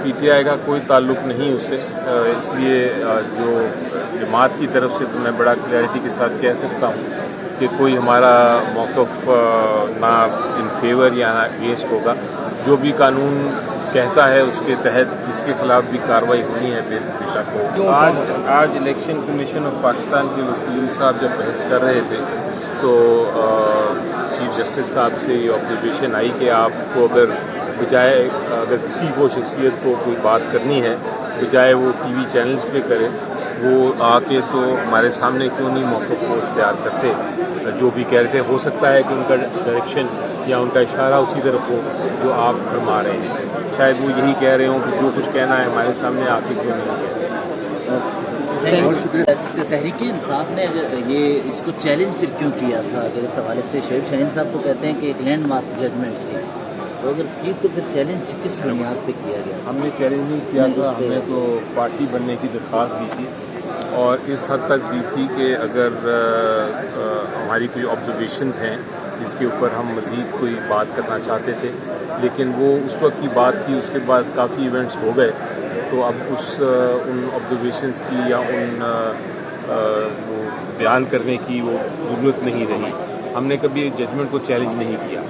P T I کا کوئی تعلق نہیں اس سے، اس لیے جو جماعت کی طرف سے تو میں بڑا کلیئرٹی کے ساتھ کہہ سکتا ہوں کہ کوئی ہمارا موقف نہ ان فیور یا نہ اگینسٹ ہوگا. جو بھی قانون کہتا ہے اس کے تحت جس کے خلاف بھی کارروائی ہونی ہے بے شک ہو. آج الیکشن کمیشن آف پاکستان کے وکیل صاحب جب بحث کر رہے تھے تو چیف جسٹس صاحب سے یہ آبزرویشن آئی کہ آپ کو بجائے اگر کسی کو شخصیت کو کوئی بات کرنی ہے بجائے وہ ٹی وی چینلز پہ کرے وہ آ کے تو ہمارے سامنے کیوں نہیں موقف کو اختیار کرتے. جو بھی کہہ رہے تھے ہو سکتا ہے کہ ان کا ڈائریکشن یا ان کا اشارہ اسی طرف ہو جو آپ فرما رہے ہیں. شاید وہ یہی کہہ رہے ہوں کہ جو کچھ کہنا ہے ہمارے سامنے آ کے کیوں نہیں کہتے. تحریک انصاف نے یہ اس کو چیلنج پھر کیوں کیا تھا؟ اگر اس حوالے سے شعیب شاہین صاحب تو کہتے ہیں کہ ایک لینڈ مارک ججمنٹ تھی، تو اگر تھی تو پھر چیلنج کس بنیاد پہ کیا گیا؟ ہم نے چیلنج نہیں کیا تھا، ہم نے تو پارٹی بننے کی درخواست دی تھی اور اس حد تک دی تھی کہ اگر ہماری کوئی آبزرویشنز ہیں جس کے اوپر ہم مزید کوئی بات کرنا چاہتے تھے، لیکن وہ اس وقت کی بات تھی. اس کے بعد کافی ایونٹس ہو گئے تو اب ان آبزرویشنز کی یا ان وہ بیان کرنے کی وہ ضرورت نہیں رہی. ہم نے کبھی ججمنٹ کو چیلنج نہیں کیا.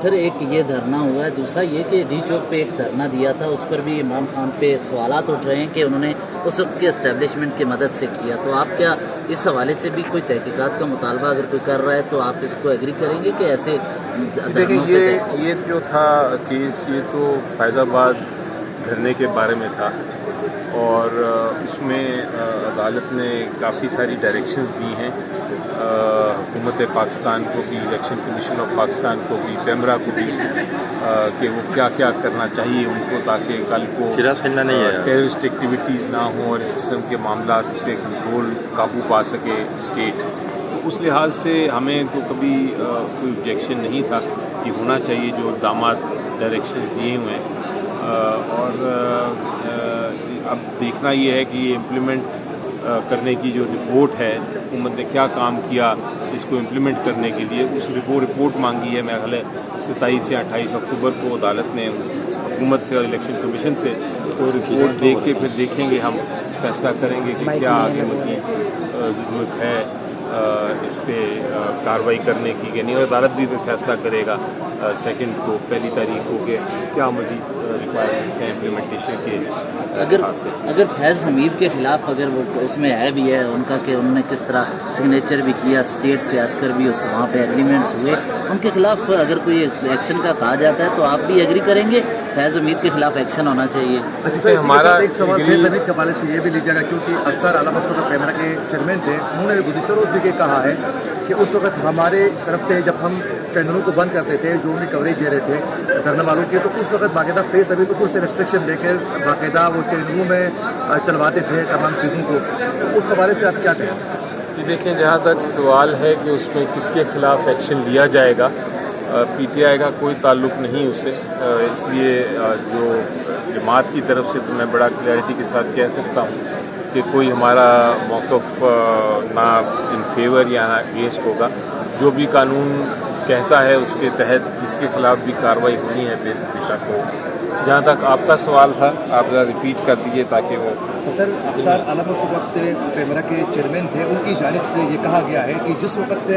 سر ایک یہ دھرنا ہوا ہے، دوسرا یہ کہ ڈی چوک پہ ایک دھرنا دیا تھا، اس پر بھی عمران خان پہ سوالات اٹھ رہے ہیں کہ انہوں نے اس وقت کے اسٹیبلشمنٹ کی مدد سے کیا. تو آپ کیا اس حوالے سے بھی کوئی تحقیقات کا مطالبہ اگر کوئی کر رہا ہے تو آپ اس کو ایگری کریں گے کہ ایسے دیکھیں یہ جو تھا کیس یہ تو فیض آباد دھرنے کے بارے میں تھا اور اس میں عدالت نے کافی ساری ڈائریکشنز دی ہیں حکومت پاکستان کو بھی، الیکشن کمیشن آف پاکستان کو بھی، پیمرا کو بھی کہ وہ کیا کیا کرنا چاہیے ان کو تاکہ کل کو ٹیررسٹ ایکٹیویٹیز نہ ہوں اور اس قسم کے معاملات پہ کنٹرول قابو پا سکے اسٹیٹ. اس لحاظ سے ہمیں تو کبھی کوئی آبجیکشن نہیں تھا کہ ہونا چاہیے جو اقدامات ڈائریکشنز دیے ہوئے ہیں. اور اب دیکھنا یہ ہے کہ یہ امپلیمنٹ کرنے کی جو رپورٹ ہے حکومت نے کیا کام کیا اس کو امپلیمنٹ کرنے کے لیے اس رپورٹ مانگی ہے. میرا خیال ہے 27 یا 28 اکتوبر کو عدالت نے حکومت سے اور الیکشن کمیشن سے تو رپورٹ دیکھ کے پھر دیکھیں گے، ہم فیصلہ کریں گے کہ کیا آگے مزید ضرورت ہے اس پہ کارروائی کرنے کی کہ نہیں. اور عدالت بھی فیصلہ کرے گا 2 کو، 1 تاریخ کو کہ کیا مزید ریکوائرمنٹس ہیں امپلیمنٹیشن کے. اگر فیض حمید کے خلاف اگر وہ اس میں ہے بھی ہے ان کا کہ انہوں نے کس طرح سگنیچر بھی کیا، اسٹیٹ سے ہٹ کر بھی اس وہاں پہ ایگریمنٹس ہوئے، ان کے خلاف اگر کوئی ایکشن کا کہا جاتا ہے تو آپ بھی ایگری کریں گے فیض حمید کے خلاف ایکشن ہونا چاہیے؟ ہمارا ایک سوال فیض حمید کے حوالے سے یہ بھی لیجیے گا کیونکہ افسر اعلیٰ مستر پیمرا کے چیئرمین تھے، انہوں نے گزشتہ روز بھی یہ کہا ہے کہ اس وقت ہمارے طرف سے جب ہم چینلوں کو بند کرتے تھے جو انہیں کوریج دے رہے تھے دھرنے والوں کی، تو اس وقت باقاعدہ فیض حمید کو سے ریسٹرکشن دے کر باقاعدہ وہ چینلوں میں چلواتے تھے تمام چیزوں کو. اس حوالے سے آپ کیا کہیں؟ دیکھیں جہاں تک سوال ہے کہ اس میں کس کے خلاف ایکشن لیا جائے گا، پی ٹی آئی کا کوئی تعلق نہیں اس سے، اس لیے جو جماعت کی طرف سے تو میں بڑا کلیئرٹی کے ساتھ کہہ سکتا ہوں کہ کوئی ہمارا موقف نہ ان فیور یا نہ اگینسٹ ہوگا. جو بھی قانون کہتا ہے اس کے تحت جس کے خلاف بھی کارروائی ہونی ہے بے شک ہو. جہاں تک آپ کا سوال تھا آپ ذرا ریپیٹ کر دیجیے تاکہ وہ سر اعلیٰ وقت پیمرا کے چیئرمین تھے، ان کی جانب سے یہ کہا گیا ہے کہ جس وقت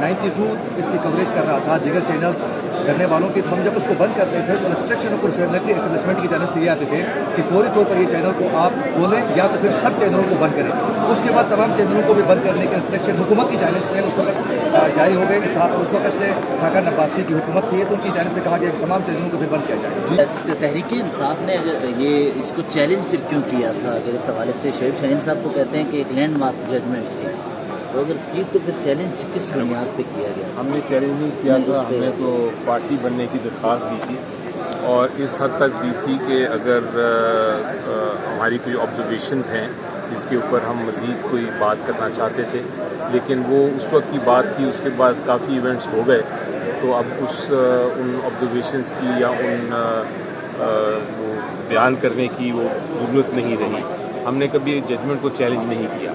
92 اس کی کوریج کر رہا تھا دیگر چینلز کرنے والوں کی، تو ہم جب اس کو بند کرتے تھے تو ریسٹرکشن اور سیورٹی اسٹیبلشمنٹ کی جانب سے یہ آتے تھے کہ فوری طور پر یہ چینل کو آپ کھولیں یا تو پھر سب چینلوں کو بند کریں. اس کے بعد تمام چینلوں کو بھی بند کرنے کے ریسٹرکشن حکومت کی جانب سے اس وقت جاری ہو گئے. اس وقت خاقان عباسی کی حکومت تھی تو ان کی جانب سے کہا گیا کہ تمام چینلوں کو بھی بند کیا جائے. تحریک انصاف نے یہ اس کو چیلنج پھر کیوں کیا تھا؟ اگر اس حوالے سے شعیب شاہین صاحب تو کہتے ہیں کہ ایک لینڈ مارک ججمنٹ تھی، تو اگر تھی تو پھر چیلنج کس بنیاد پہ کیا گیا؟ ہم نے چیلنج نہیں کیا تھا، ہم نے تو پارٹی بننے کی درخواست دی تھی اور اس حد تک دی تھی کہ اگر ہماری کوئی آبزرویشنز ہیں جس کے اوپر ہم مزید کوئی بات کرنا چاہتے تھے، لیکن وہ اس وقت کی بات تھی. اس کے بعد کافی ایونٹس ہو گئے تو اب ان آبزرویشنز کی یا ان وہ بیان کرنے کی وہ ضرورت نہیں رہی. ہم نے کبھی ججمنٹ کو چیلنج نہیں کیا.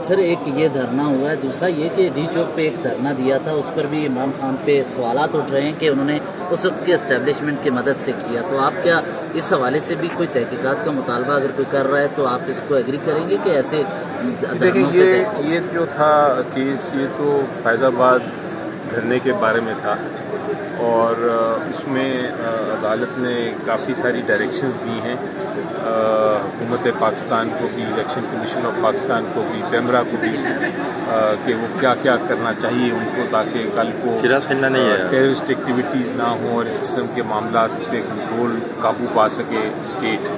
سر ایک یہ دھرنا ہوا ہے، دوسرا یہ کہ ڈی چوک پہ ایک دھرنا دیا تھا، اس پر بھی عمران خان پہ سوالات اٹھ رہے ہیں کہ انہوں نے اس وقت کے اسٹیبلشمنٹ کی مدد سے کیا، تو آپ کیا اس حوالے سے بھی کوئی تحقیقات کا مطالبہ اگر کوئی کر رہا ہے تو آپ اس کو ایگری کریں گے کہ ایسے دیکھیں یہ جو تھا کیس، یہ تو فیض آباد دھرنے کے بارے میں تھا، اور اس میں عدالت نے کافی ساری ڈائریکشنز دی ہیں حکومت پاکستان کو بھی، الیکشن کمیشن آف پاکستان کو بھی، پیمرا کو بھی، کہ وہ کیا کیا کرنا چاہیے ان کو تاکہ کل کو ٹیررسٹ ایکٹیویٹیز نہ ہوں اور اس قسم کے معاملات پہ کنٹرول قابو پا سکے اسٹیٹ۔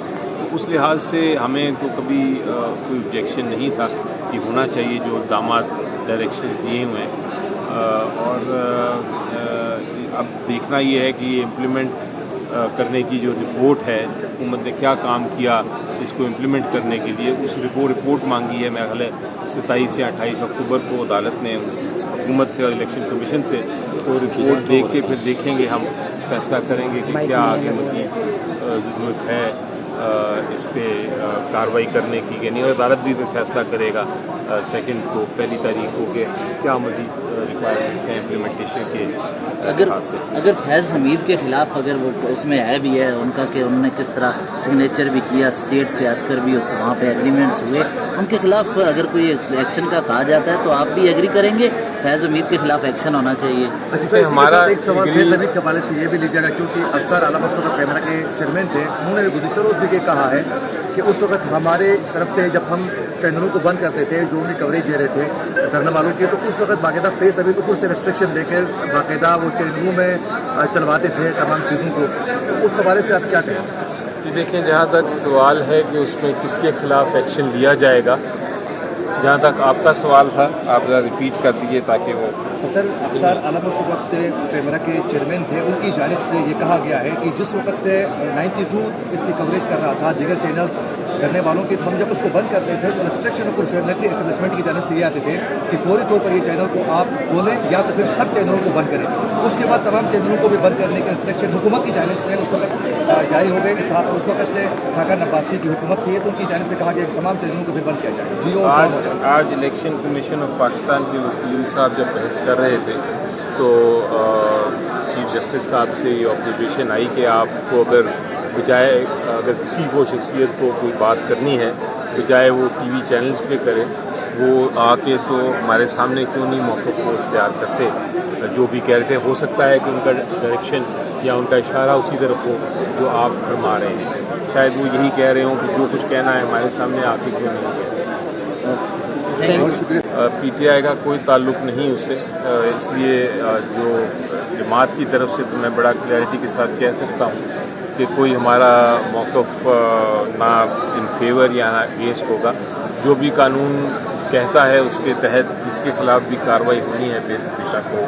اس لحاظ سے ہمیں تو کبھی کوئی آبجیکشن نہیں تھا کہ ہونا چاہیے جو اقدامات ڈائریکشنز دیے ہوئے ہیں، اور اب دیکھنا یہ ہے کہ یہ امپلیمنٹ کرنے کی جو رپورٹ ہے، حکومت نے کیا کام کیا اس کو امپلیمنٹ کرنے کے لیے، اس رپورٹ مانگی ہے میرا خیال ہے 27 یا 28 اکتوبر کو عدالت نے حکومت سے اور الیکشن کمیشن سے، تو رپورٹ دیکھ کے پھر دیکھیں گے، ہم فیصلہ کریں گے کہ کیا آگے مزید ضرورت ہے اس پہ کارروائی کرنے کی کہ نہیں، اور عدالت بھی فیصلہ کرے گا 2 کو، پہلی تاریخ کو، کہ کیا مزید ریکوائرمنٹس ہیں امپلیمنٹیشن کے لحاظ سے۔ اگر فیض حمید کے خلاف اگر وہ اس میں ہے بھی ہے ان کا کہ انہوں نے کس طرح سگنیچر بھی کیا، اسٹیٹ سے ہٹ کر بھی اس وہاں پہ ایگریمنٹس ہوئے، ان کے خلاف اگر کوئی ایکشن کا کہا جاتا ہے تو آپ بھی ایگری کریں گے فیض حمید کے خلاف ایکشن ہونا چاہیے؟ ہمارا ایک سوال فیض حمید کے حوالے سے یہ بھی لیجیے گا، کیونکہ افسر اعلیٰ مستقل پیمرا کے چیئرمین تھے، انہوں نے گزشتہ روز بھی یہ کہا ہے کہ اس وقت ہمارے طرف سے جب ہم چینلوں کو بند کرتے تھے جو ان کی کوریج دے رہے تھے دھرنے والوں کی، تو اس وقت باقاعدہ فیض حمید کو سے ریسٹرکشن لے کر باقاعدہ وہ چینلوں میں چلواتے تھے تمام چیزوں کو، تو اس حوالے سے آپ کیا کہیں؟ دیکھیں، جہاں تک سوال ہے کہ اس میں کس کے خلاف ایکشن لیا جائے گا، جہاں تک آپ کا سوال تھا آپ ذرا ریپیٹ کر دیجیے تاکہ وہ سر افسر اعلیٰ وقت پیمرا کے چیئرمین تھے، ان کی جانب سے یہ کہا گیا ہے کہ جس وقت 92 اس کی کوریج کر رہا تھا دیگر چینلز کرنے والوں کی، تو ہم جب اس کو بند کرتے تھے تو ریسٹرکشن اور سیگنیٹری اسٹیبلشمنٹ کی جانب سے یہ آتے تھے کہ فوری طور پر یہ چینل کو آپ کھولیں یا تو پھر سب چینلوں کو بند کریں۔ اس کے بعد تمام چینلوں کو بھی بند کرنے کے ریسٹرکشن حکومت کی جانب سے اس وقت جاری ہو گئے۔ اس وقت خاقان عباسی کی حکومت تھی تو ان کی جانب سے کہا گیا کہ تمام چینلوں کو بھی بند کیا جائے۔ جیو آج الیکشن کمیشن آف پاکستان کے وکیل صاحب جب بحث کر رہے تھے تو چیف جسٹس صاحب سے یہ آبزرویشن آئی کہ آپ کو بجائے اگر کسی کو شخصیت کو کوئی بات کرنی ہے، بجائے وہ ٹی وی چینلز پہ کرے، وہ آ کے تو ہمارے سامنے کیوں نہیں موقف کو اختیار کرتے، جو بھی کہہ رہے تھے، ہو سکتا ہے کہ ان کا ڈائریکشن یا ان کا اشارہ اسی طرف ہو جو آپ فرما رہے ہیں، شاید وہ یہی کہہ رہے ہوں کہ جو کچھ کہنا ہے ہمارے سامنے آ کے کیوں نہیں کہتے۔ پی ٹی آئی کا کوئی تعلق نہیں اس سے، اس لیے جو جماعت کی طرف سے تو میں بڑا کلیئرٹی کے ساتھ کہہ سکتا ہوں کہ کوئی ہمارا موقف نہ ان فیور یا نہ اگینسٹ ہوگا، جو بھی قانون کہتا ہے اس کے تحت جس کے خلاف بھی کارروائی ہونی ہے بے شک ہو۔